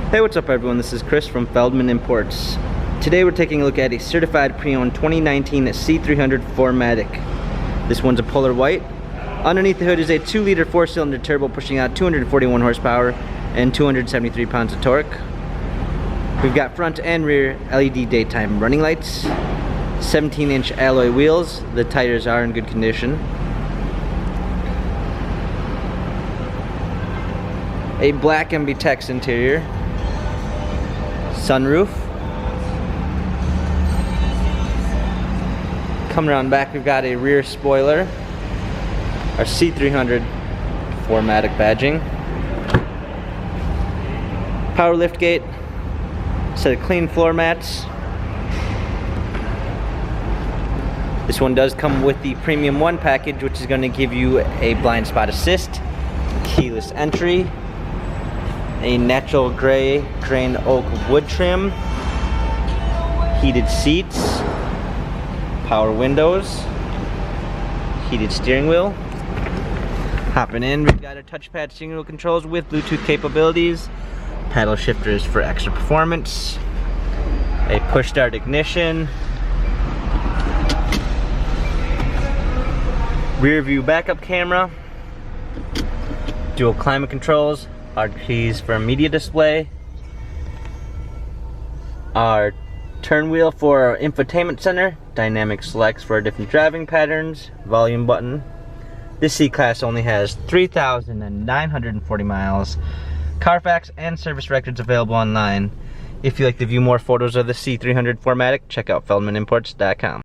Hey, what's up everyone? This is Chris from Feldmann Imports. Today we're taking a look at a certified pre-owned 2019 C300 4MATIC. This one's a polar white. Underneath the hood is a 2-liter 4-cylinder turbo pushing out 241 horsepower and 273 pounds of torque. We've got front and rear LED daytime running lights, 17-inch alloy wheels. The tires are in good condition. A black MB-Tex interior. Sunroof. Coming around back, we've got a rear spoiler. Our C300 4MATIC badging. Power liftgate. Set of clean floor mats. This one does come with the Premium 1 package, which is going to give you a blind spot assist, keyless entry, a natural gray grain oak wood trim, heated seats, power windows, heated steering wheel. Hopping in, we've got a touchpad steering wheel controls with Bluetooth capabilities, paddle shifters for extra performance, a push start ignition, rear view backup camera, dual climate controls, our keys for a media display, our turn wheel for our infotainment center, dynamic selects for different driving patterns, volume button. This C-Class only has 3,940 miles. Carfax and service records available online. If you'd like to view more photos of the C300 4MATIC, check out feldmanimports.com.